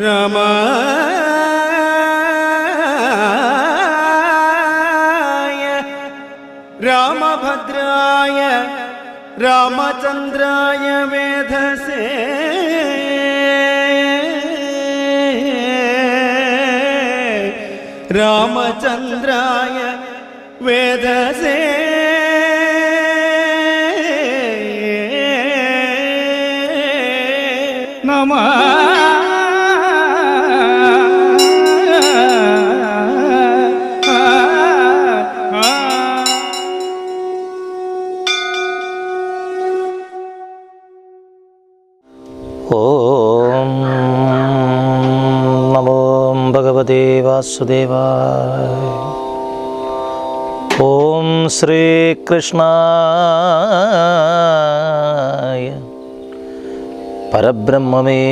രാമായ രാമഭദ്രായ രാമചന്ദ്രായ വേധസേ രാമചന്ദ്രായ വേധസേ നമഃ. ഓം നമോ ഭഗവതേ വാസുദേവായ. ഓം ശ്രീകൃഷ്ണായ പരബ്രഹ്മമേ.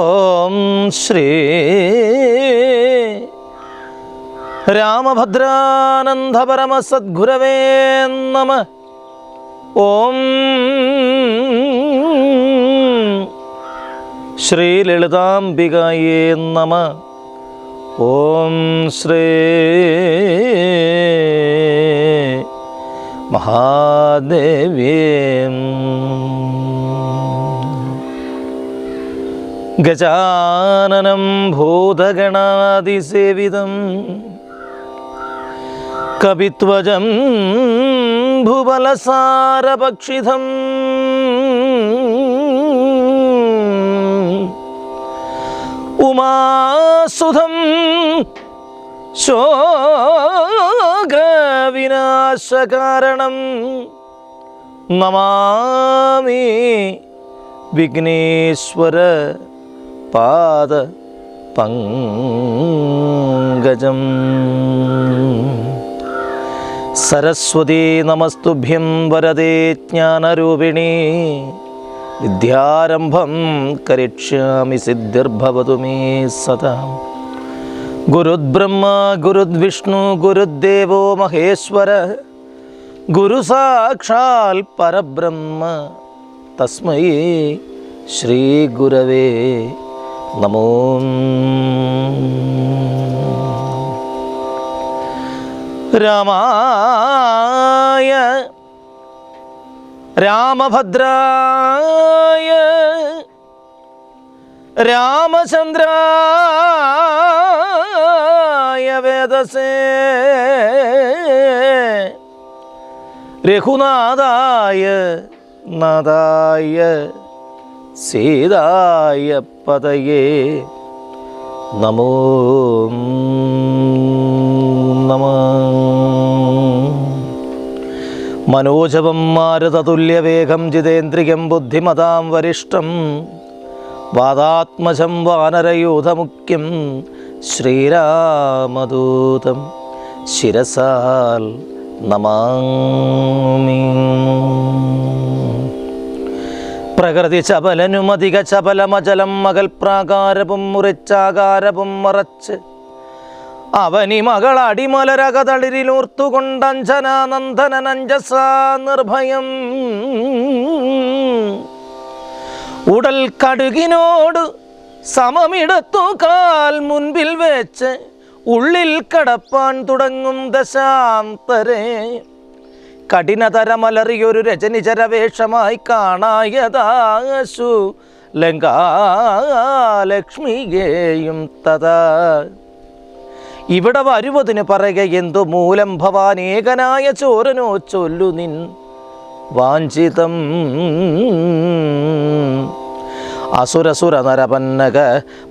ഓം ശ്രീ രാമഭദ്രാനന്ദ പരമസദ്ഗുരവേ നമഃ. ഓം ശ്രീ ലളിതാംബികായേ നമഃ. ഓം ശ്രീ മഹാദേവ്യേ. ഗജാനനം ഭൂതഗണാതിസേവിതം കവിത്വജം ഭുവലസാരഭക്ഷിതം ഉമാസുധം ശോകവിനാശകാരണം നമാമി വിഘ്നേശ്വര പാദ പങ്കജം. സരസ്വതീ നമസ്തുഭ്യം വരദേ ജ്ഞാനരൂപിണീ. വിദ്യാരംഭം കരിഷ്യാമി സിദ്ധിർഭവതു മേ സദാ. ഗുരുബ്രഹ്മ ഗുരുവിഷ്ണു ഗുരുദേവോ മഹേശ്വര. ഗുരു സാക്ഷാൽ പരബ്രഹ്മ തസ്മൈ ശ്രീ ഗുരവേ നമോ. രാമായ രാമഭദ്രായ രാമചന്ദ്രായ വേധസേ രഘുനാഥായ നാഥായ സീതായ പതയേ നമോ നമഃ. മനോജവം മാരുതതുല്യവേഗം ജിതേന്ദ്രിയം ബുദ്ധിമതാം വരിഷ്ഠം വാദാത്മജം വാനരയൂഥമുഖ്യം ശ്രീരാമദൂതം ശിരസാൽ നമാമി. പ്രകൃതി ചപലനുമധിക ചപലമചലം മകൾ പ്രാകാരവും മുറിച്ചാകാരവും മറച്ച് അവനി മകൾ അടിമലരകതളിരിലൂർത്തുകൊണ്ടഞ്ജനാനന്ദനഞ്ജസാ നിർഭയം ഉടൽ കടുകിനോട് സമമിടത്തു കാൽ മുൻപിൽ വെച്ച് ഉള്ളിൽ കടപ്പാൻ തുടങ്ങും ദശാന്തരേ കഠിനതരമലറിയൊരു രജനിചരവേഷമായി കാണായതാശു ലങ്കാലക്ഷ്മിയെയും തഥാ. ഇവിടെ വരുവതിന് പറയുക എന്തു മൂലം ഭവാൻ ഏകനായ ചോരനോ ചൊല്ലു നിൻ വാഞ്ചിതം. അസുരസുര നരപന്നക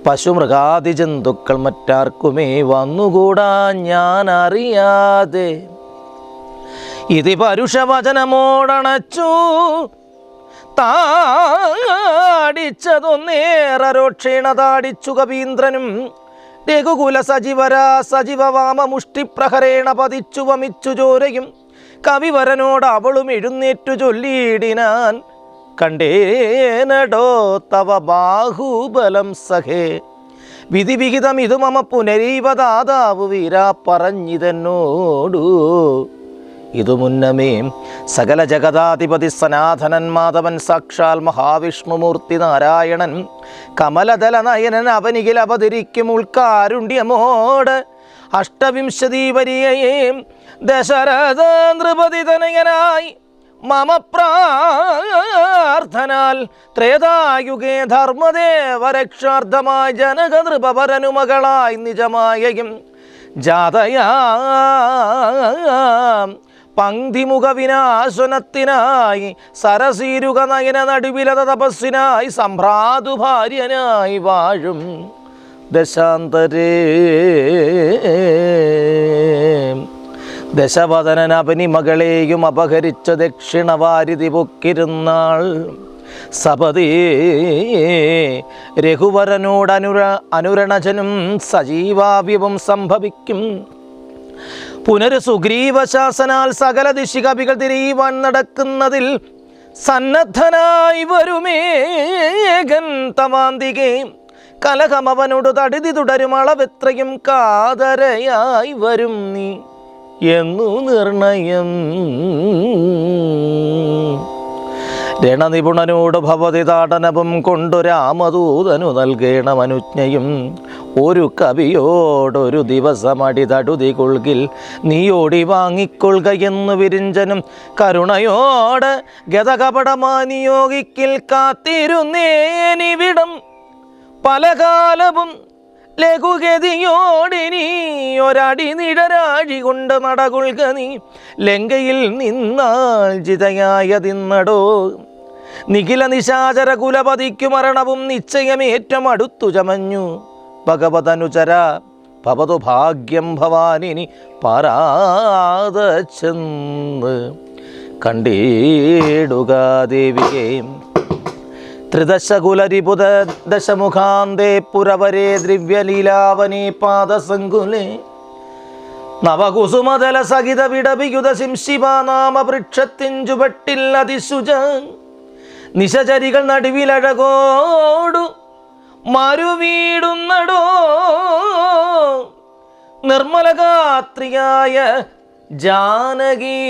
പശുമൃഗാദി ജന്തുക്കൾ മറ്റാർക്കുമേ വന്നുകൂടാ ഞാൻ അറിയാതെ. ഇതി പരുഷവചനമോടണച്ചു താടിച്ചതൊന്നേറരോക്ഷേണ താടിച്ചു കവീന്ദ്രനും. രഘുകുല സജീവരാ സജീവവാമ മുഷ്ടിപ്രഹരേണ പതിച്ചു വമിച്ചു ചോരയും. കവിവരനോട് അവളും എഴുന്നേറ്റു ചൊല്ലിയിടിനാൻ. കണ്ടേനടോ തവ ബാഹുബലം സഖേ വിധിവിഹിതം ഇതു മമ പുനരീവ ദാതാവ് വീരാ പറഞ്ഞിതെന്നോടു. ഇതു മുന്നമേ സകല ജഗതാധിപതി സനാതനൻ മാധവൻ സാക്ഷാൽ മഹാവിഷ്ണുമൂർത്തി നാരായണൻ കമലദല നയനൻ അവനികിൽ അവതരിക്കും ഉൾക്കാരുണ്യമോട് അഷ്ടവിംശതി വരിയേ ദശരഥ നൃപതി തനയനായി മമ പ്രാർത്ഥനാൽ ത്രേതായുഗേ ധർമ്മദേവരക്ഷാർത്ഥമായി ജനകനൃപവരനുമകളായി നിജമായയും ജാതയാം പങ്ക്തിമുഖ വിനാശനത്തിനായി സരസീരുക നയന നടുവിലത തപസ്സിനായി സംഭ്രാതു ഭാര്യനായി വാഴും ദശാന്തരേ ദശവദനൻ അവനി മകളെയും അപഹരിച്ച ദക്ഷിണവാരിധി പൊക്കിരുന്നാൾ സപതേ രഘുവരനോടനുരണജനും സജീവാവ്യവും സംഭവിക്കും. പുനരുസുഗ്രീവശാസനാൽ സകല ദിശികവികൾ തിരിയുവാൻ നടക്കുന്നതിൽ സന്നദ്ധനായി വരുമേകൻ തവാന്തികെ കലഹമവനോട് തടിതി തുടരും അളവെത്രയും കാതരയായി വരും നീ എന്നു നിർണയം. രണനിപുണനോട് ഭവതി താടനവും കൊണ്ടു രാമദൂതനു നൽകേണം അനുജ്ഞയും. ഒരു കവിയോടൊരു ദിവസമടിതടുതി കൊൾകിൽ നീയോടി വാങ്ങിക്കൊള്ളുക എന്നു വിരിഞ്ചനും കരുണയോട് ഗതകപടമായി നിയോഗിക്കിൽ കാത്തിരുന്നേനിവിടം പലകാലവും ലഘുഗതിയോടിനി ഒരടി നിഴരാഴി കൊണ്ട് നടകൊള്ളുക നീ ലങ്കയിൽ നിന്നാൾ ജിതയായതിന്നടോ. നിഖില നിശാചര കുലപതിക്കു മരണവും നിശ്ചയമേറ്റം അടുത്തു ചമഞ്ഞു. ഭഗവതനുചര ഭവതു ഭാഗ്യം ഭവാനിനി പാരാത ചെന്ന് കണ്ടേടുക ദേവികേ. ത്രിദശകുലരിപുത ദശമുഖാന്തേ പുരവരേ ദ്രവ്യലീലാവനേ പാദസങ്കുലേ നവകുസുമതല സഹിത വിടവിയുത ശിംശിവാനാമ വൃക്ഷത്തിൻ ചുവട്ടിൽ അതിശുച നിശചരികൾ നടുവിലഴകോടു മരുവീടുന്നടോ. നിർമ്മലഗാത്രിയായ ജാനകി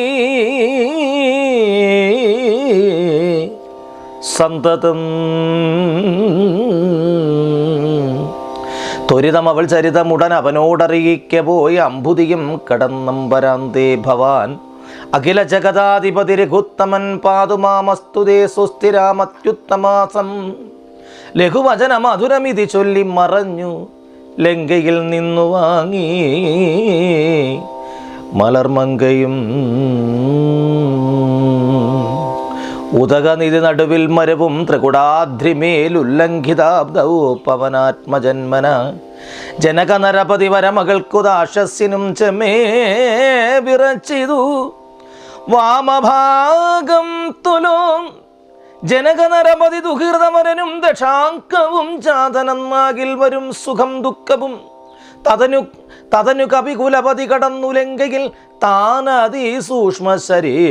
സന്തതം ത്വരിതമവൾ ചരിതമുടൻ അവനോടറിയിക്ക പോയി അമ്പുതിയും കടന്നമ്പരാന്തേ ഭവാൻ അഖില ജഗതാധിപതി രഘുത്തമൻ പാതുമാമസ്തുതേ സുസ്ഥിരാമത്യുത്തമാസം. ലഘുവചന മധുരമിതി ചൊല്ലി മറഞ്ഞു ലങ്കയിൽ നിന്നു വാങ്ങി മലർമങ്കയും. ഉദകനിധി നടുവിൽ മരവും ത്രികുടാദ്രിമേലുല്ലംഘിതാബ്ദൗ പവനാത്മജന്മന ജനകനരപതി വരമകൾക്കുദാശസ്സിനും ചെമേ വിറച്ചിതു വാമഭാഗം തുലോ. ജനകനരപതി ദുഹൃതമരനും ദക്ഷാങ്കവും ജാതനന്നാകിൽ വരും സുഖം ദുഃഖവും തതനു കവികുലപതി കടന്നു ലങ്കയിൽ താനതി സൂക്ഷ്മ ശരീരനായി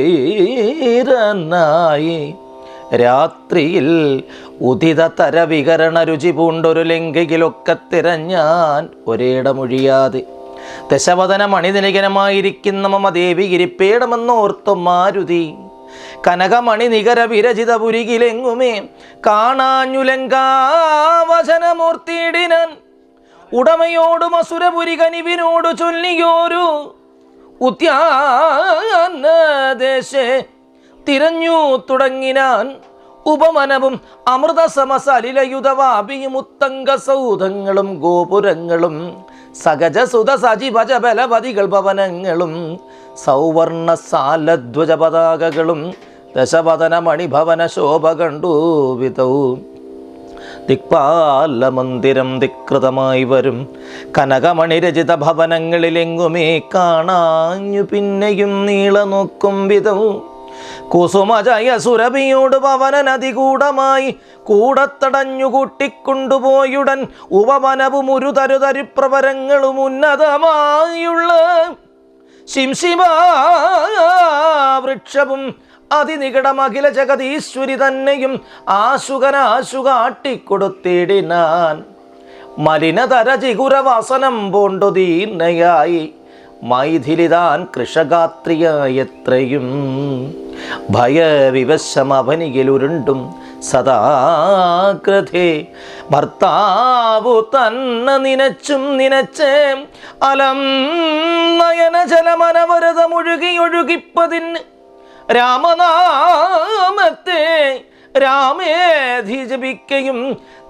രാത്രിയിൽ ഉദിത തര വികരണ രുചി പൂണ്ടൊരു ലങ്കയിലൊക്കെ തിരഞ്ഞാൻ ഒരേടമൊഴിയാതെ. ദശവദന മണിനിലകനമായിരിക്കുന്ന മമ ദേവി ഇരിപ്പേടമെന്നോർത്തു മാരുതി കനകമണി നികര വിരചിത പുരികിലെങ്ങുമേ കാണാഞ്ഞു ലങ്കാവചനമൂർത്തിയിടിനാൻ. ഉടമയോടും അസുരപുരി കനിവിനോടു ചൊല്ലിയോരു ഉദ്യാനദേശേ തിരഞ്ഞു തുടങ്ങിനാൻ. ഉപമനവും അമൃതസമസലിലയുധവാപിയും ഉത്തങ്ക സൗധങ്ങളും ഗോപുരങ്ങളും സഹജസുത സജിഭജ ബലപതികൾ ഭവനങ്ങളും സൗവർണ സാലധ്വജ പതാകകളും ദശവദന മണിഭവന ശോഭ കണ്ടു വിതൗ. ദിക്പാലമന്ദിരം ധികൃതമായി വരും കനകമണിരചിത ഭവനങ്ങളിലെങ്ങുമേ കാണാഞ്ഞു പിന്നെയും നീള നോക്കും വിധം. കുസുമജയ സുരഭിയോട് പവനൻ അതികൂടമായി കൂടത്തടഞ്ഞു കൂട്ടിക്കൊണ്ടുപോയുടൻ ഉപവനവും ഒരു തരുതരിപ്രവരങ്ങളും ഉന്നതമായുള്ള ശിംശിമാ വൃക്ഷവും അതിനികടമഖില ജഗതീശ്വരി തന്നെയും ആശുകാട്ടിക്കൊടുത്തിടിനാൻ. മലിനതര ചികുരവാസനം പോണ്ടു ദീർണയായി മൈഥിലിതാൻ കൃഷഗാത്രിയായത്രയും ഭയവിവശമവനിയിലുരുണ്ടും സദാഗ്രഥേ ഭർത്താവു തന്നെ നിനച്ചും നിനച്ച് അലം നയന ജലമനവരതമൊഴുകിയൊഴുകിപ്പതിന് രാമനാമത്തെ രാമേധി ജപിക്കയും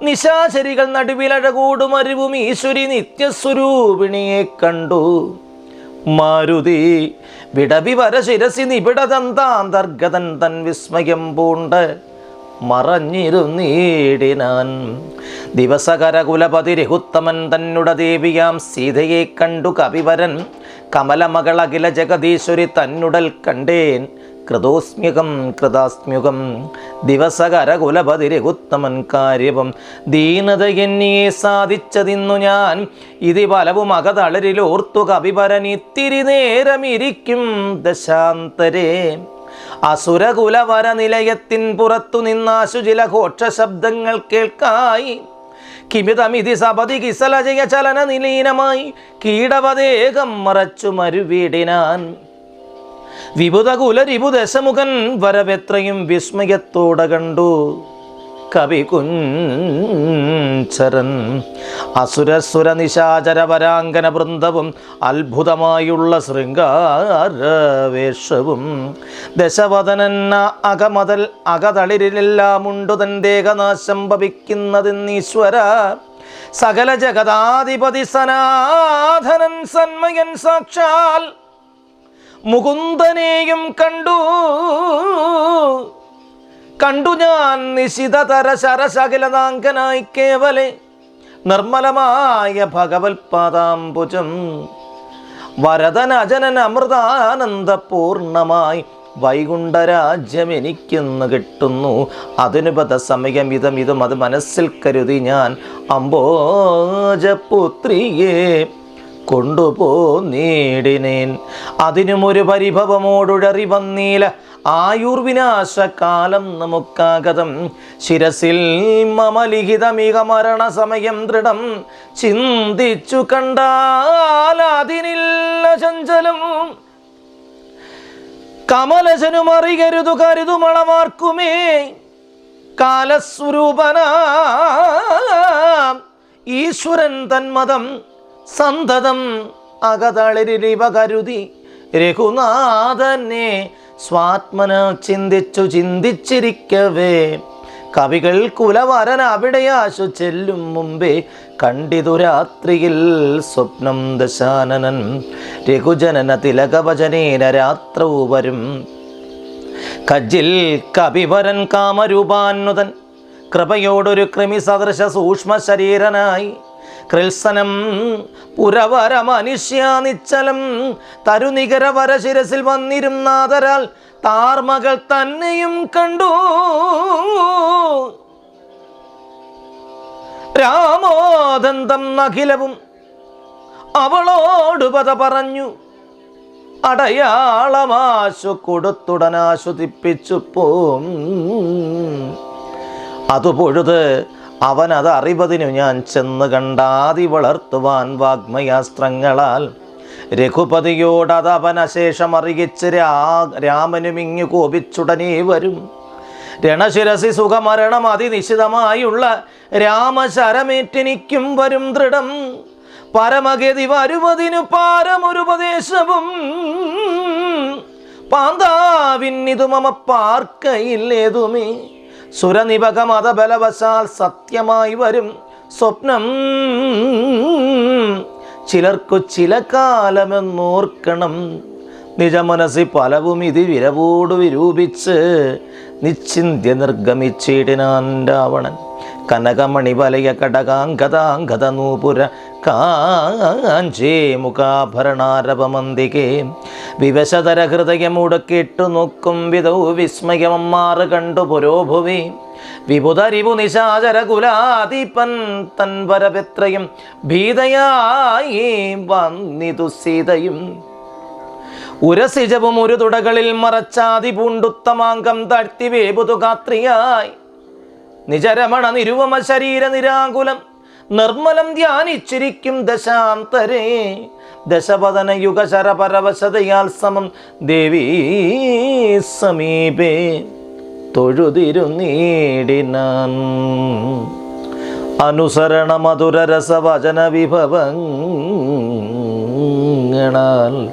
നിശാചരികൾ നടുവിലഴകൂടും അറിവും ഈശ്വരി നിത്യസ്വരൂപിണിയെ കണ്ടു മാരുതി വിടവിവര ശിരസി നിബിഡതന്താന്തർഗതൻ തൻ വിസ്മയം പൂണ്ട് മറഞ്ഞിരുന്നീടിനാൻ. ദിവസകരകുലപതി രഘുത്തമൻ തന്നുട ദേവിയാം സീതയെ കണ്ടു കവിവരൻ കമലമകൾ അഖില ജഗദീശ്വരി തന്നുടൽ കണ്ടേൻ കൃതോസ്മ്യകം കൃതാസ്മ്യുകം. ദിവസകരകുലപതി രഘുത്തമൻ കാര്യവും ദീനതയെന്നിയെ സാധിച്ചതിന്നു ഞാൻ ഇതി പലവും അകതളരിലോർത്തു കവിവരൻ ഇത്തിരി നേരമിരിക്കും ദശാന്തരേ. അസുരകുലവര നിലയത്തിൻ പുറത്തു നിന്നാശു ചില ഘോഷ ശബ്ദങ്ങൾ കേൾക്കായി. കിമിതമിതി സപതി കിസലജയ ചലന നിലീനമായി കീടവദേകം മറച്ചു മരുവീടിനാൻ. വിബുധകുലരിപു ദശമുഖൻ വരവെത്രയും വിസ്മയത്തോടെ കണ്ടു കവി കുഞ്ചരൻ. അസുരസുര നിശാചര വരാങ്കന വൃന്ദവും അത്ഭുതമായുള്ള ശൃംഗാരവേഷവും ദശവദനന്ന അകമതൽ അകതളിരിലെല്ലാമുണ്ടു തൻ ദേഹനാശം ഭവിക്കുന്നതെന്നീശ്വര. സകല ജഗദാധിപതി സനാഥനൻ സന്മയൻ സാക്ഷാൽ മുകുന്ദനെയും കണ്ടു ഞാൻ നിശിതതര ശരശകലനാങ്കനായി കേവലെ നിർമ്മലമായ ഭഗവത്പാദാംബുജം. വരദനജനൻ അമൃതാനന്ദപൂർണമായി വൈകുണ്ഠരാജ്യം എനിക്കെന്ന് കിട്ടുന്നു. അതിനുപത സമയമിതമിതും അത് മനസ്സിൽ കരുതി ഞാൻ അംബോജപുത്രിയെ കൊണ്ടുപോന്നീടിനേൻ. അതിനുമൊരു പരിഭവമോടുഴറി വന്നീല ആയുർവിനാശകാലം നമുക്കാഗതം. ശിരസിൽ മമലിഖിതമിക മരണ സമയം ദൃഢം ചിന്തിച്ചു കണ്ടാൽ അതിനില്ല ചഞ്ചലം. കമലശനുമറികരുതു കരുതുമളമാർക്കുമേ കാലസ്വരൂപനാം ഈശ്വരൻ തന്മതം സന്തതം അകതളിരിവ കരുതി രഘുനാഥനെ സ്വാത്മന ചിന്തിച്ചിരിക്കവേ കവികൾ കുലവരൻ അവിടെയാശു ചെല്ലും മുമ്പേ കണ്ടിതു രാത്രിയിൽ സ്വപ്നം ദശാനനൻ രഘുജനന തിലകവചനേന രാത്രവും വരും. കജ്ജിൽ കവിവരൻ കാമരൂപാനുതൻ കൃപയോടൊരു കൃമി സദൃശ സൂക്ഷ്മ ശരീരനായി കൃത്സനം പുരവര മനുഷ്യാനിശ്ചലം തരുനികരവര ശിരസിൽ വന്നിരുന്നാതരാൽ താർമകൾ തന്നെയും കണ്ടു. രാമോദന്തം അഖിലവും അവളോട് പത പറഞ്ഞു അടയാളമാശു കൊടുത്തുടനാശ്വസിപ്പിച്ചു പോം. അതു പൊഴുത് അവനത് അറിവതിനു ഞാൻ ചെന്ന് കണ്ടാതി വളർത്തുവാൻ വാഗ്മയാസ്ത്രങ്ങളാൽ രഘുപതിയോടത് അവനശേഷം അറിയിച്ച് രാമനുമിങ്ങു കോപിച്ചുടനേ വരും. രണശിരസി സുഖമരണം അതിനിശ്ചിതമായുള്ള രാമശരമേറ്റെനിക്കും വരും ദൃഢം. പരമഗതി വരുവതിനു പാരമൊരുപദേശവും പാന്താവിന്നിതു മമ പാർക്കയില്ലേതുമേ. സുരനിപകമത ബലവശാൽ സത്യമായി വരും സ്വപ്നം ചിലർക്കു ചില കാലമെന്നോർക്കണം. നിജമനസി പലവും ഇത് വിരവോട് വിരൂപിച്ച് നിശ്ചിന്യ നിർഗമിച്ചിടിനാൻ രാവണൻ. കനകമണി വലയ കടകാങ്കതാങ്കത നൂപുര കാഞ്ചേ മുഖാഭരണാരവമന്തികേ വിവശതര ഹൃദയമുടക്കിട്ടു നോക്കും വിധൗ വിസ്മയമമ്മാറ് കണ്ടു പുരോഭുവി. വിപുതരിപു നിശാചര കുലാധിപൻ തൻവരപെത്രയും ഭീതയായി വന്നിതു സീതയും. ഉരസിജവും ഒരു തുടകളിൽ മറച്ചാതി പൂണ്ടുത്തമാങ്കം താഴ്ത്തി വേപുതു ഗാത്രിയായി നിജരമണ നിരുവമ ശരീര നിരാകുലം നിർമ്മലം ധ്യാനിച്ചിരിക്കും ദശാന്തരേ ദശപതന യുഗശരപരവശതയാൽ സമം ദേവീ സമീപേ തൊഴുതിരുന്നീടിനാൻ. അനുസരണ മധുര രസവചന വിഭവങ്ങളാൽ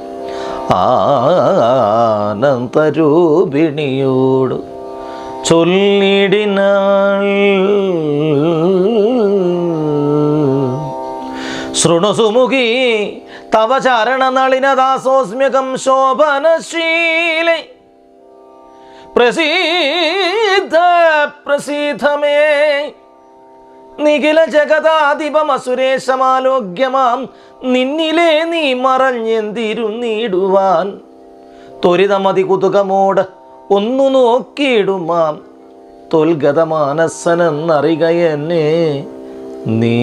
ആനന്ദരൂപിണിയോട് ചൊല്ലിടിനാൾ. ശൃണുസുമുഖി തവ ചരണനളിനദാസോസ്മ്യകം ശോഭനശീലേ പ്രസീദ പ്രസീദമേ നിഖില ജഗതാധിപമസുരേശമാലോക്യമാം നിന്നിലേ നീ മറഞ്ഞെന്തിരുന്നിടുവാൻ ത്വരിതമതി കുതുകമോട് ഒന്നു നോക്കിയിടുമാം തൊൽഗത മാനസനെന്നറികയെന്നെ നീ.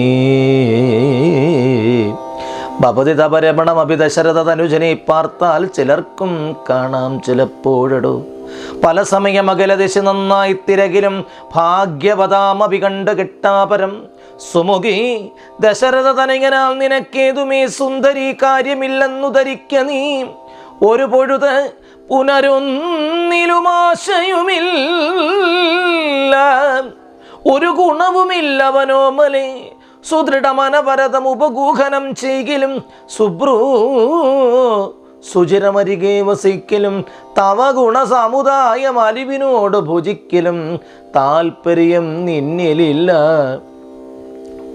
ഭവതിതപരമണമഭി ദശരഥ തനുജനെ പാർത്താൽ ചിലർക്കും കാണാം ചിലപ്പോഴടോ പല സമയം അകലദിശ നന്നായി തിരകിലും ഭാഗ്യവതാമഭി കണ്ട് കിട്ടാപരം. സുമുഖി ദശരഥ തനയനാൽ നിനക്കേതുമേ സുന്ദരി കാര്യമില്ലെന്നു ധരിക്ക നീ. ഒരു പൊഴുത് പുനരൊന്നിലുമാശയുമില്ല ഒരു ഗുണവുമില്ലവനോമലേ സുദൃഢമനപരതം ഉപഗൂഹനം ചെയ്കിലും സുബ്രൂ സുചിരമരികെ വസിക്കലും തവ ഗുണസമുദായം അലിവിനോട് ഭുജിക്കലും താൽപര്യം നിന്നിലില്ല.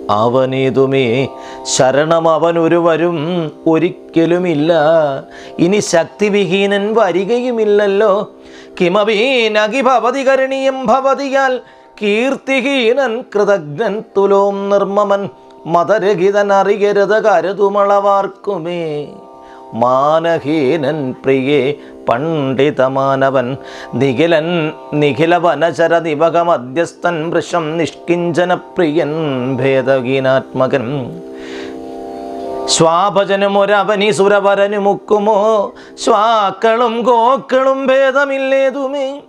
അവനേതുമേ ശരണം അവനൊരുവരും ഒരിക്കലുമില്ല. ഇനി ശക്തിവിഹീനൻ വരികയുമില്ലല്ലോ. കിമപി നഗി ഭവതി കരണീയം ഭവതിയാൽ കീർത്തിഹീനൻ കൃതജ്ഞൻ തുലോം നിർമ്മമൻ മതരഹിതൻ അറിയരുത് കരുതുമളവാർക്കുമേ. മാനഹീനൻ പ്രിയേ പണ്ഡിതമാനവൻ നിഖിലൻ നിഖിലവനചര നിവകമധ്യസ്ഥൻ വൃഷം നിഷ്കിഞ്ചന പ്രിയൻ ഭേദഹീനാത്മകൻ. ശ്വാഭജനും ഒരവനി സുരവരനു മുക്കുമോ ശ്വാക്കളും ഗോക്കളും ഭേദമില്ലേതുമേ.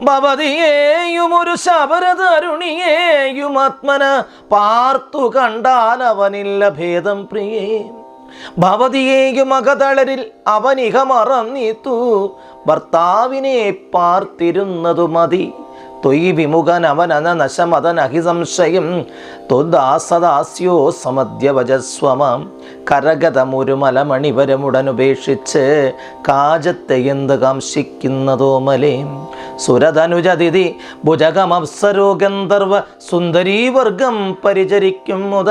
ഭവതിയേയും ഒരു ശബരതരുണിയേയും ആത്മന പാർത്തു കണ്ടാൽ അവനില്ല ഭേദം പ്രിയേ. ഭവതിയേയും അകതളരിൽ അവനിക മറന്നീത്തു ഭർത്താവിനെ പാർത്തിരുന്നതു മതി. തൊയ് വിമുഖൻ അവനനശമതനഹി സംശയം തൊദാസദാസ്യോ സമദ്യവജസ്വമാം. കരഗതമൊരു മലമണിവരമുടനുപേക്ഷിച്ച് കാജത്തെ എന്ത് കാംക്ഷിക്കുന്നതോമലേ. സുരധനുജതിഥി ഭുജകമപ്സരോ ഗന്ധർവ സുന്ദരീവർഗം പരിചരിക്കും മുത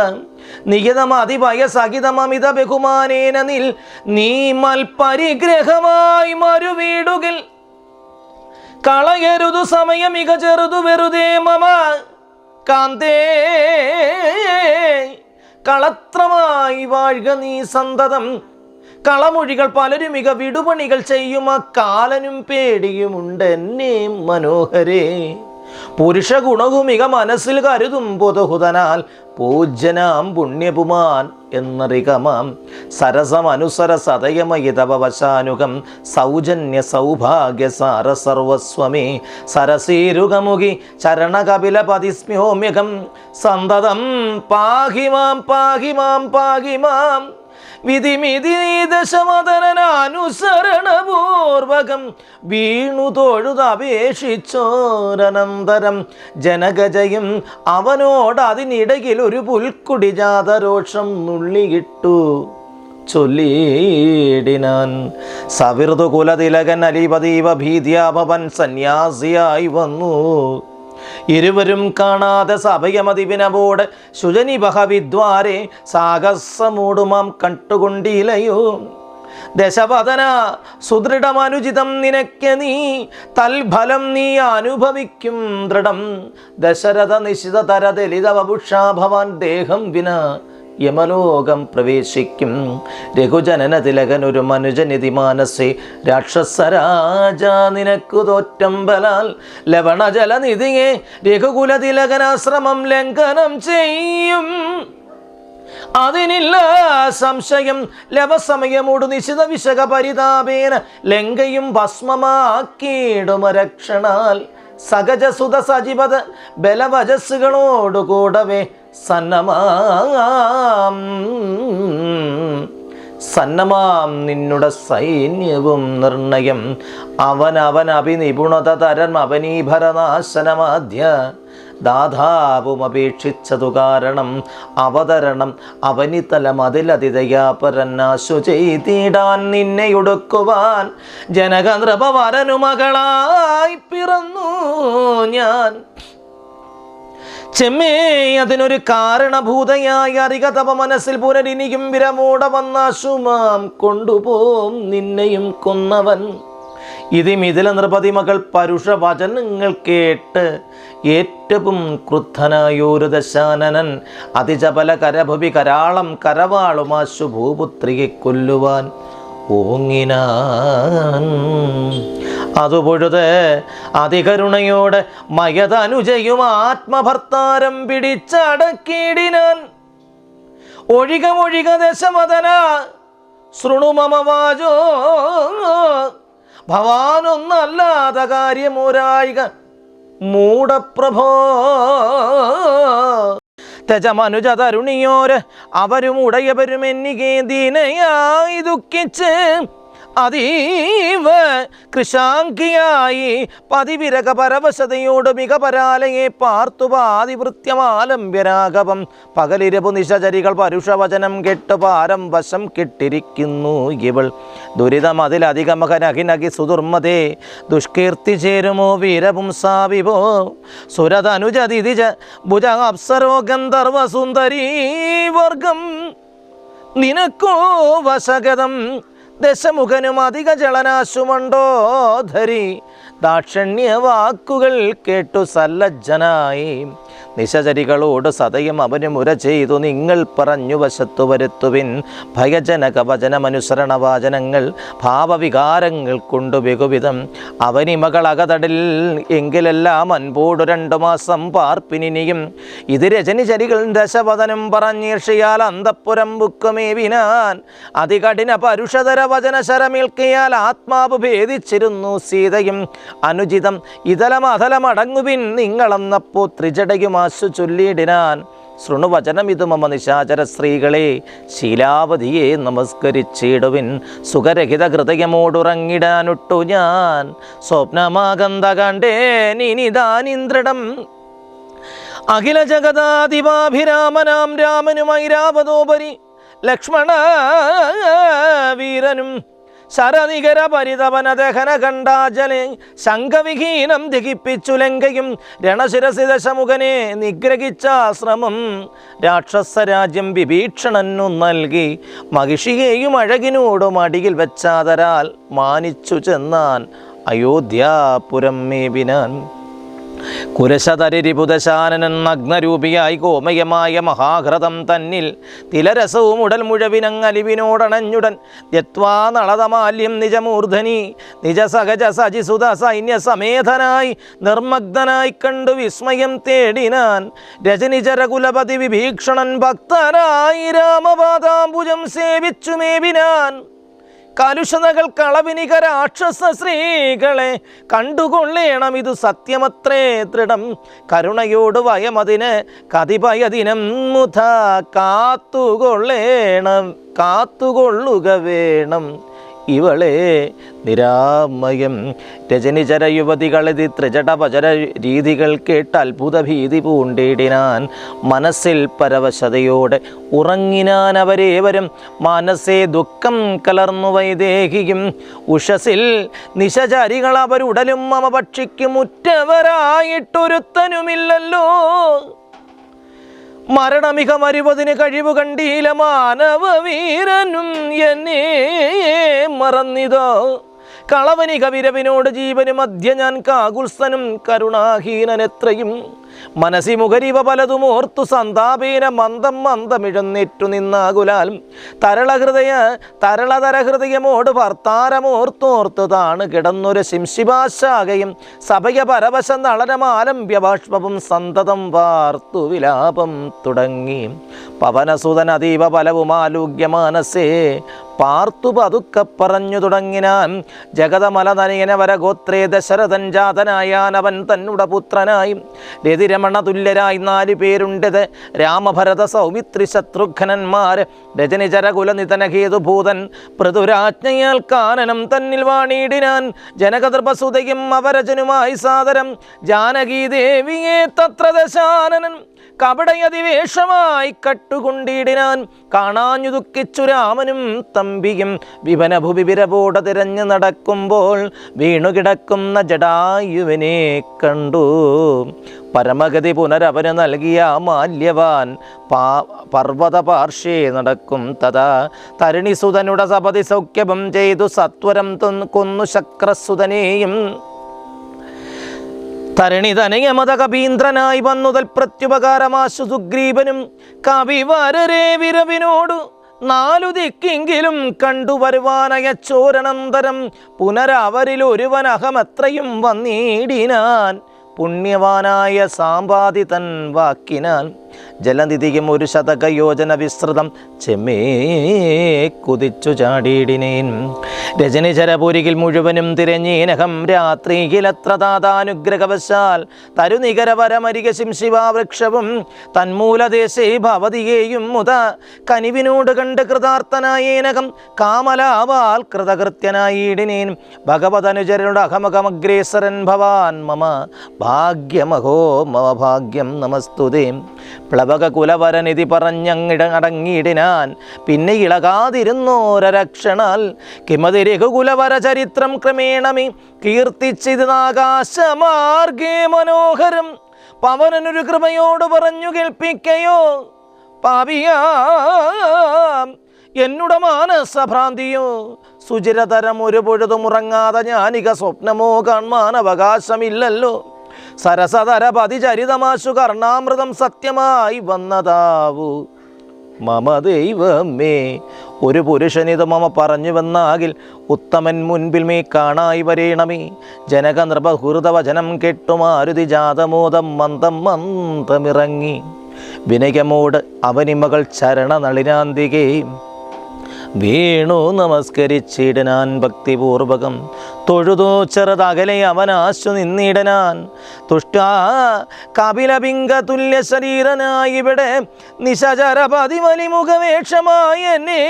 നിയതമതിഭയസഹിതമമിത ബഹുമാനേന നിൽ നീ മൽപരിഗ്രഹമായി മരുവീടുകിൽ കളയരുതു സമയമിക ചെറുതു വെറുതേ മമ കാന്തേ. കളത്രമായി വാഴ്ക നീ സന്തതം. കളമൊഴികൾ പലരും മിക വിടുപണികൾ ചെയ്യുമ കാലനും പേടിയുമുണ്ട് എന്നെ മനോഹരേ. പുരുഷ ഗുണവുമിക മനസ്സിൽ കരുതും പൊതുഹുതനാൽ പൂജ്യനാം പുണ്യപുമാൻ എന്നറികമാം. സരസമനുസര സതയമയിതവശാനുകം സൗജന്യ സൗഭാഗ്യ സാര സർവസ്വമേ. സരസീരുകമുഖി ചരണകപില പതിസ്മ്യോമ്യകം സന്തതം പാഹിമാം പാഹിമാം പാഹിമാം. വിധിമിതി ദശമതനാനുസരണപൂർവകം വീണു തൊഴുതപേക്ഷിച്ചോരനന്തരം ജനകജയും അവനോട് അതിനിടയിൽ ഒരു പുൽക്കുടി ജാതരോഷം നുള്ളിയിട്ടു ചൊല്ലിയിടിനാൻ. സവിർദു കുലതിലകൻ അലിപതീവ ഭീത്യാഭവൻ സന്യാസിയായി വന്നു. ഇരുവരും കാണാതെ സഭയമതിവിനവോട് ശുചനിബഹവിദ്വാരെ സാഹസമൂടുമാം കണ്ടുകൊണ്ടിലയോ. ദശപതന സുദൃഢമനുചിതം നിനക്ക് നീ തൽഫലം നീ അനുഭവിക്കും ദൃഢം. ദശരഥ നിശിത തരദലിത വപുഷാ ഭവാൻ ദേഹം വിന യമലോകം പ്രവേശിക്കും. രഘുജനന തിലകനൊരു മനുജനിധി മാനസേ രാക്ഷസരാജ നിനക്കു തോറ്റമ്പലാൽ ലവണജലനിധിയെ രഘുകുല തിലകനാശ്രമം ലംഘനം ചെയ്യും. അതിനില്ല സംശയം. ലവസമയമോട് നിശിത വിശക പരിതാപേന ലങ്കയും ഭസ്മമാക്കിയിടുമരക്ഷണാൽ. സഹജസുത സജീവത ബലവജസ്സുകളോടുകൂടവേ സന്നമാം നിന്നുടെ സൈന്യവും നിർണയം അവൻ അഭിനിപുണത തരം അവനീഭരനാശനമാദ്യ ദാതാവുമപേക്ഷിച്ചതു കാരണം അവതരണം അവനിതലം അതിലതിഥയാപരന്നാശു ചെയ്തിടാൻ നിന്നെയൊടുക്കുവാൻ ജനകനൃപവരനു മകളായി പിറന്നു ഞാൻ. ചെമ്മേ അതിനൊരു കാരണഭൂതയായി അറിക തപ മനസ്സിൽ പുനരിനിയും വിരമോടെ വന്നാശുമാം കൊണ്ടുപോം നിന്നെയും കൊന്നവൻ. ഇതിമിതില നൃപതി മകൾ പരുഷ വചനങ്ങൾ കേട്ട് ഏറ്റവും ക്രുദ്ധനായൊരു ദശാനനൻ അതിജപല കരഭുവി കരാളം കരവാളുമാശു ഭൂപുത്രിയെ കൊല്ലുവാൻ ഓങ്ങിനാൻ. അതുപൊഴുത് അതികരുണയോടെ മയതനുജയും ആത്മഭർത്താരം പിടിച്ചടക്കിടിനാൻ. ഒഴിക ദശമതന ശൃണുമമവാചോ ഭവാനൊന്നല്ലാത കാര്യമൊരായിക മൂഢപ്രഭോ. തെജമനുജ തരുണിയോര് അവരും ഉടയവരും എന്നികെ ദീനയായി ദുഃഖിച്ച് അതീവ കൃശാങ്കിയായി പതിവിരക പരവശതയോട് മികപരാലയെ പാർത്തുപാതിവൃത്യമാലംബ്യരാഘവം പകലിരപു നിശചരികൾ പരുഷവചനം കെട്ട് പാരം വശം കെട്ടിരിക്കുന്നു ഇവൾ. ദുരിതം അതിലധികമകനകിനകി സുദുർമതേ ദുഷ്കീർത്തി ചേരുമോ വീരപുംസാവിവോ സുരതനുജതിജ ഭുജ അപ്സരോ ഗന്ധർവ സുന്ദരീ വർഗം നിനക്കോ വശഗതം ദശമുഖനും അധിക ജളനാശുമണ്ടോധരി. ദാക്ഷണ്യ വാക്കുകൾ കേട്ടു സല്ലജ്ജനായി നിശചരികളോട് സദയം അവന് മുര ചെയ്തു നിങ്ങൾ പറഞ്ഞു വശത്തു വരുത്തുവിൻ ഭയജനക വചനമനുസരണവാചനങ്ങൾ ഭാവവികാരങ്ങൾ കൊണ്ടു ബഹുവിധം അവനിമകൾ അകതടിൽ എങ്കിലെല്ലാം അൻപോടു 2 മാസം പാർപ്പിനിയും ഇത് രജനിചരികൾ ദശവദനം പറഞ്ഞീർഷിയാൽ അന്തപ്പുരം ബുക്കുമേവിനാൻ അതികഠിന പരുഷതര വചന ശരമേൽക്കിയാൽ ആത്മാവ് ഭേദിച്ചിരുന്നു സീതയും അനുചിതം ഇതലമതലമടങ്ങുവിൻ നിങ്ങളെന്നപ്പോ ത്രിജടയുമാശു ചൊല്ലിയിടിനാൻ. ശൃണുവചനം ഇത് മമ നിശാചര സ്ത്രീകളെ ശീലാവതിയെ നമസ്കരിച്ചിടുവിൻ സുഖരഹിത ഹൃദയമോടുറങ്ങിടാനൊട്ടു ഞാൻ സ്വപ്നമാകന്ത കണ്ടേനിതാനിന്ദ്രിടം അഖില ജഗദാധിപാഭിരാമനാം രാമനുമായി രാവതോപരി ലക്ഷ്മണ വീരനും ശരനികര പരിതപന ദഹന കണ്ടാജലെ ശങ്കവിഹീനം ദഹിപ്പിച്ചു ലങ്കയും രണശിരസി ദശമുഖനെ നിഗ്രഹിച്ചാശ്രമം രാക്ഷസരാജ്യം വിഭീഷണനു നൽകി മഹിഷിയെയും അഴകിനോടും അടിയിൽ വെച്ചാതരാൽ മാനിച്ചു ചെന്നാൻ അയോധ്യാപുരം മേവിനാൻ. കുരശതരിപുദശാനനൻ നഗ്നരൂപിയായി കോമയമായ മഹാഘൃതം തന്നിൽ തിലരസവും ഉടൽ മുഴവിനങ്ങലിവിനോടണഞ്ഞുടൻ യത്വാ നളതമാല്യം നിജമൂർധനി നിജസഹജ സജിസുത സൈന്യസമേതനായി നിർമ്മഗ്നായി കണ്ടു വിസ്മയം തേടിനാൻ. രജനിചരകുലപതി വിഭീഷണൻ ഭക്തനായി രാമപാദാംബുജം സേവിച്ചു മേവിനാൻ. കലുഷതകൾ കളവിനിക രാക്ഷസ സ്ത്രീകളെ കണ്ടുകൊള്ളേണം ഇതു സത്യമത്രേ ദൃഢം കരുണയോട് വയമതിന് കതിപയദിനം മുഥ കാത്തുകൊള്ളുക വേണം ഇവളെ നിരാമയം. രജനിചര യുവതികളതി ത്രിജടപചര രീതികൾ കേട്ട് അത്ഭുത ഭീതി പൂണ്ടിടിനാൻ. മനസ്സിൽ പരവശതയോടെ ഉറങ്ങിനാൻ അവരേവരും മനസ്സേ ദുഃഖം കലർന്നു വൈദേഹിയും ഉഷസിൽ നിശചരികൾ അവരുടലും മമ പക്ഷിക്കും ഉറ്റവരായിട്ടൊരുത്തനുമില്ലല്ലോ. മരണമിക മരുവതിന് കഴിവ് കണ്ടീല മാനവ വീരനും എന്നെ മറന്നിതോ. കളവനിക വിരവിനോട് ജീവന് മധ്യ ഞാൻ കാകുൽസ്ഥനും കരുണാഹീനനെത്രയും മനസ്സി മുഖരിവ പലതും ഓർത്തു സന്താപേന മന്ദമിഴന്നേറ്റു നിന്നാകുലാൽ തരളതര ഹൃദയമോട് ഭർത്താരമോർത്തോർത്തു താണ് കിടന്നൊരു ശിംശിഭാശാകയും സഭയ പരവശ നളനമാലംബ്യ ബാഷ്പവും സന്തതം വാർത്തു വിലാപം തുടങ്ങി. പവനസുതൻ അതീവ ഫലവുമാലൂഗ്യമാനസേ പാർത്തു പതുക്കെ പറഞ്ഞു തുടങ്ങിനാൻ. ജഗതമലനയന വരഗോത്രേ ദശരഥൻ ജാതനായാൻ അവൻ തന്നുട പുത്രനായി രതി രമണ തുല്യരായി 4 പേരുണ്ടത്. രാമഭരത സൗമിത്രി ശത്രുഘ്നന്മാർ. രജനിചരകുല നിതനഹേതുഭൂതൻ പൃഥുരാജ്ഞയാൽ കാനനം തന്നിൽ വാണിയിടിനാൻ. ജനകദർഭസുതയും അവരജനുമായി സാദരം ജാനകീദേവിയെ തത്ര ദശാനനൻ കപടയതിവേഷമായി കട്ടുകൊണ്ടിടിനാൻ. കാണാഞ്ഞു ദുഃഖിച്ചു രാമനും തമ്പിയും വിപനഭുവി വിരവോട തിരഞ്ഞു നടക്കുമ്പോൾ വീണുകിടക്കുന്ന ജടായുവിനെ കണ്ടു. പരമഗതി പുനരവന് നൽകിയ മാല്യവാൻ പർവ്വത പാർശ്വേ നടക്കും തഥാ. തരുണിസുതനുടെ സപതി സൗഖ്യവും ചെയ്തു സത്വരം കൊന്നു ശക്രസുതനെയും. തരണിതനയമത കപീന്ദ്രനായി വന്നുതൽ പ്രത്യുപകാരമാശു സുഗ്രീവനും. കവിവരരെ വിരവിനോടു 4 ദിക്കെങ്കിലും കണ്ടുവരുവാനയച്ചോരനന്തരം പുനരവരിലൊരുവൻ അഹമത്രയും വന്നിടിനാൻ. പുണ്യവാനായ സാമ്പാതി തൻ വാക്കിനാൽ ജലനിധിയും 1 ശതകയോജന വിസ്തൃതം ചെമ്മേ കുതിച്ചു ചാടിയിടിനേൻ. രജനിചരപുരികിൽ മുഴുവനും തിരഞ്ഞേനഹം രാത്രിയിലത്ര താതാനുഗ്രഹവശാൽ തരുനികരവരമരിക ശിംശിവാവൃക്ഷവും തന്മൂലദേശേ ഭവതിയെയും മുത കനിവിനോട് കണ്ട് കൃതാർത്ഥനായേനകം കാമലാവാൽ കൃതകൃത്യനായിടിനേൻ. ഭഗവതനുചരനുടെ അഹമകമഗ്രേസരൻ ഭവാൻ മമ ഭാഗ്യമഹോ മമ ഭാഗ്യം നമസ്തുതേ. പ്ലവക കുലവരനിധി പറഞ്ഞങ്ങിടങ്ങിയിടിനാൻ. പിന്നെ ഇളകാതിരുന്നോരക്ഷണാൽ കിമതി രഘുകുലവര ചരിത്രം ക്രമേണമി കീർത്തിച്ചിതാകാശമാർഗേ മനോഹരം. പവനനൊരു കൃപയോട് പറഞ്ഞു കേൾപ്പിക്കയോ പാപിയാം എന്നുടെ മാനസഭ്രാന്തിയോ. സുചിരതരം ഒരു പൊഴുതും ഉറങ്ങാതെ ഞാനിക സ്വപ്നമോ കാണാൻ അവകാശമില്ലല്ലോ. സരസതര പതിചരിതമാശു കർണാമൃതം സത്യമായി വന്നതാവൂ മമ ദൈവമേ. ഒരു പുരുഷനിത് മമ പറഞ്ഞു വന്നാകിൽ ഉത്തമൻ മുൻപിൽ മേ കാണായി വരേണമേ. ജനക നൃപഹൃതവചനം കെട്ടു മാരുതി ജാതമോദം മന്ദം മന്ദമിറങ്ങി. വിനയമോട് അവനിമകൾ ചരണനളിനാന്തികേ വീണു നമസ്കരിച്ചിടനാൻ ഭക്തിപൂർവകം. തൊഴുതോ ചെറുതകലെ അവനാശു നിന്നിടനാൻ. തുഷ്ടാ കപിലപിംഗ തുല്യ ശരീരനായി ഇവിടെ നിശചരപതിമലിമുഖവേഷമായി എന്നെ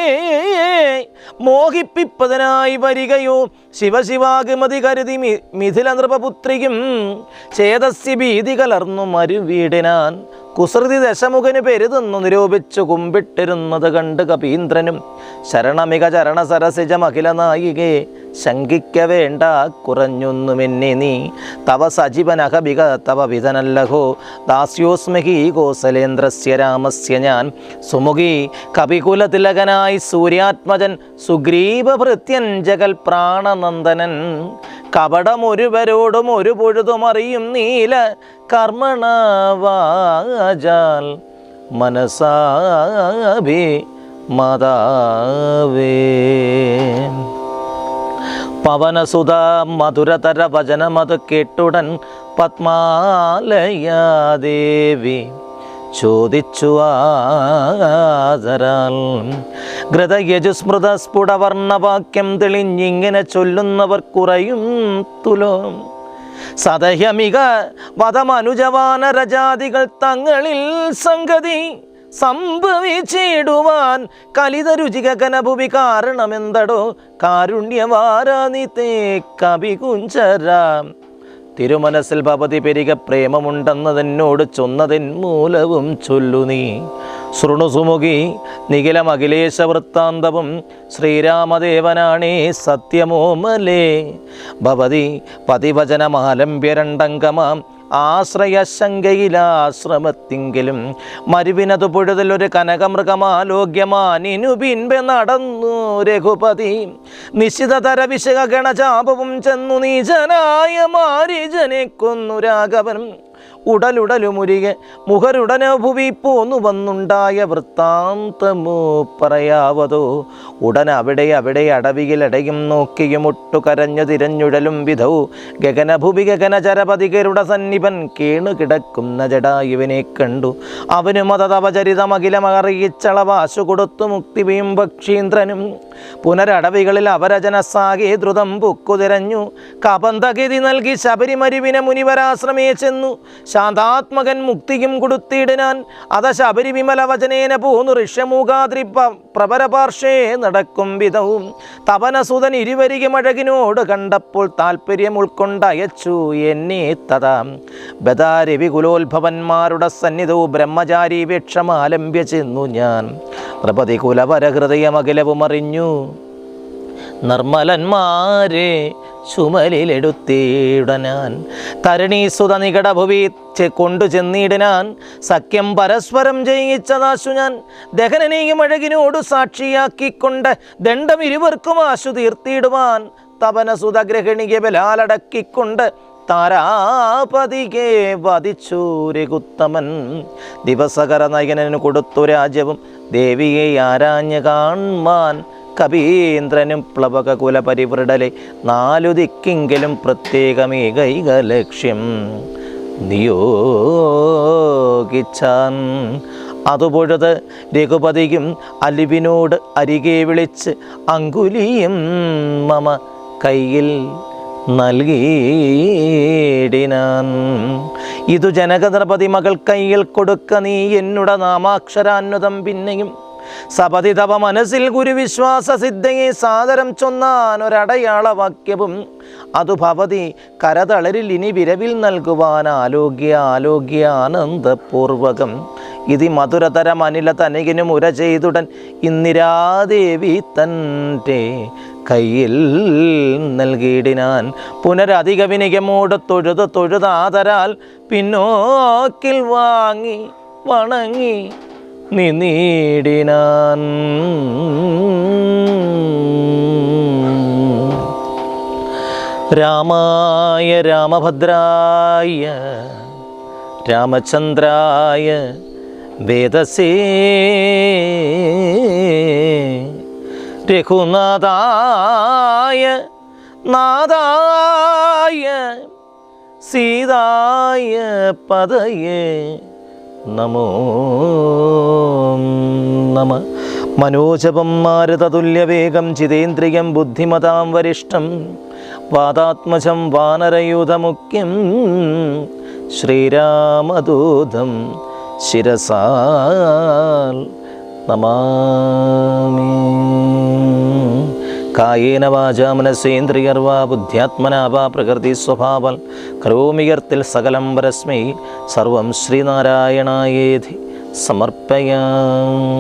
മോഹിപ്പിപ്പതിനായി വരികയോ. ശിവശിവാഗമതി കരുതി മിഥില നൃപപുത്രിയും ചേതസ്യ ഭീതി കലർന്നു മരുവീടിനാൻ. കുസൃതി ദശമുഖന് പെരുതെന്നു നിരൂപിച്ചു കുമ്പിട്ടിരുന്നത് കണ്ട് കപീന്ദ്രനും ശരണമിക ചരണ സരസിജമഖില നായികേ ശങ്കിക്ക വേണ്ട കുറഞ്ഞൊന്നുമെന്നെ നീ. തവ സജീവനഹബിക തവ വിധനല്ലഹോ ദാസ്യോസ്മഹി കോസലേന്ദ്രസ്യ രാമസ്യ ഞാൻ. സുമുഖി കപികുലതിലകനായി സൂര്യാത്മജൻ സുഗ്രീവഭൃത്യൻ ജഗൽ പ്രാണനന്ദനൻ. കപടമൊരുവരോടും ഒരു പൊഴുതുമറിയും നീല കർമ്മണവാചാൽ മനസാഭി മാതാവേ. പവനസുത മധുരതര വചനമത് കേട്ടുടൻ പത്മാലയാദേവി ചോദിച്ചു ആദരാൽ. ഘൃതയജുസ്മൃത സ്ഫുടവർണ്ണവാക്യം തെളിഞ്ഞിങ്ങനെ ചൊല്ലുന്നവർ കുറയും തുലോ. സദഹ്യമിക വധമനുജവാനരജാതികൾ തങ്ങളിൽ സംഗതി സംഭവിച്ചിടുവാൻ കലിതരുചിക കനഭുവി കാരണമെന്തടോ കാരുണ്യവാരാനി തേ കവികുഞ്ചരാം. തിരുമനസ്സിൽ ഭവതി പെരിക പ്രേമമുണ്ടെന്നതെന്നോട് ചൊന്നതിൻ മൂലവും ചൊല്ലു നീ. ശൃണുസുമുഖി നിഖിലമഖിലേശ വൃത്താന്തവും ശ്രീരാമദേവനാണേ സത്യമോമലേ. ഭവതി പതിവചനമാലംബ്യരണ്ടംഗമാം ആശ്രയശങ്കയിലാശ്രമത്തിങ്കിലും മരുവിനതു പൊഴുതലൊരു കനകമൃഗമാലോക്യമാനിനു പിൻപെ നടന്നു രഘുപതി. നിശ്ചിതതര വിശക ഗണചാപവും ചെന്നു നീചനായ മാരീജനെ കൊന്നു രാഘവൻ. ഉടലുടലുമുരികെ മുഖരുടനെ ഭുവി പോന്നു വന്നുണ്ടായ വൃത്താന്തമോ പറയാവതോ. ഉടൻ അവിടെ അടവിയിലടയും നോക്കിയും ഒട്ടു കരഞ്ഞു തിരഞ്ഞുഴലും വിധൗ ഗഗനഭുവി ഗഗനചരപതികരുടെ സന്നിപൻ കേണു കിടക്കുന്ന ജടായുവിനെ കണ്ടു. അവനും അതവചരിതമഖിലമറിയിച്ചളവാശു കൊടുത്തു മുക്തിയും പക്ഷീന്ദ്രനും. പുനരടവികളിൽ അവരജനസാകെ ദ്രുതം പൊക്കു തിരഞ്ഞു കപന്തഗതി നൽകി ശബരിമരുവിനെ മുനിവരാശ്രമേ ചെന്നു ശാന്താത്മകൻ മുക്തിയും കൊടുത്തിടിനാൻ. അത ശബരി വിമല വചനേന പോന്നു ഋഷ്യമൂകാദ്രി പ്രപരപാർശ്വേ നടക്കും വിധവും തപനസുതൻ ഇരുവരികെ മഴകിനോട് കണ്ടപ്പോൾ താല്പര്യം ഉൾക്കൊണ്ടയച്ചു എന്നെ തഥാ ബദാരവി കുലോത്ഭവന്മാരുടെ സന്നിധവും ബ്രഹ്മചാരി വേക്ഷമാലംബ്യ ചെന്നു ഞാൻ. നൃപതി കുലപരഹൃദയമഖിലവും അറിഞ്ഞു നിർമ്മലന്മാരെ ചുമലിലെടുത്തിടനാൻ. തരണീസുത നികടഭുവി കൊണ്ടു ചെന്നിടനാൻ. സഖ്യം പരസ്പരം ജയിച്ചതാശു ഞാൻ ദഹനനെയും അഴകിനോട് സാക്ഷിയാക്കിക്കൊണ്ട് ദണ്ഡം ഇരുവർക്കും ആശു തീർത്തിടുവാൻ. തപനസുത ഗ്രഹണിക ബലാലടക്കിക്കൊണ്ട് താരാപതികെ വധിച്ചു രഘുത്തമൻ. ദിവസകര നയനന് കൊടുത്തു രാജ്യവും ദേവിയെ ആരാഞ്ഞ് കാൺമാൻ. കവീന്ദ്രനും പ്ലവക കുലപരിവൃടലെ 4 ദിക്കെങ്കിലും പ്രത്യേകമേകൈക ലക്ഷ്യം നിയോഗിച്ചാൻ. അതുപൊഴുത് രഘുപതിയും അലിവിനോട് അരികെ വിളിച്ച് അങ്കുലിയും മമ കയ്യിൽ നൽകിയിടിനാൻ. ഇതു ജനകദ്രപതി മകൾ കയ്യിൽ കൊടുക്ക നീ എന്നുട നാമാക്ഷരാന്വതം പിന്നെയും സപതി തപ മനസ്സിൽ ഗുരുവിശ്വാസ സിദ്ധയെ സാദരം ചൊന്നാൻ ഒരടയാളവാക്യവും അതു ഭവതി കരതളരിൽ ഇനി വിരവിൽ നൽകുവാൻ ആലോക്യാനന്ദപൂർവകം. ഇതി മധുരതരം അനില തനികനും ഉര ചെയ്തുടൻ ഇന്ദിരാദേവി തൻ്റെ കയ്യിൽ നൽകിയിടിനാൻ. പുനരധിക വിനികമോട് തൊഴുതാതരാൽ പിന്നോക്കിൽ വാങ്ങി വണങ്ങി നിന്നീടിനാൻ. രാമായ രാമഭദ്രായ രാമചന്ദ്രായ വേദസേ രഘുനാഥായ നാദായ സീതായ പദയേ നമോ നമ. മനോജപം മാരുതതുല്യവേഗം ജിതേന്ദ്രിയം ബുദ്ധിമതാം വരിഷ്ഠം വാതാത്മജം വാനരയൂഥമുഖ്യം ശ്രീരാമദൂതം ശിരസാ നമാമി. കായേന വാചാ മനസേന്ദ്രിയർവാ ബുദ്ധ്യാത്മനാ വാ പ്രകൃതി സ്വഭാവൽ കരോമിയർത്തിൽ സകലം പരസ്മൈ സർവം ശ്രീനാരായണായേധി സമർപ്പയാമി.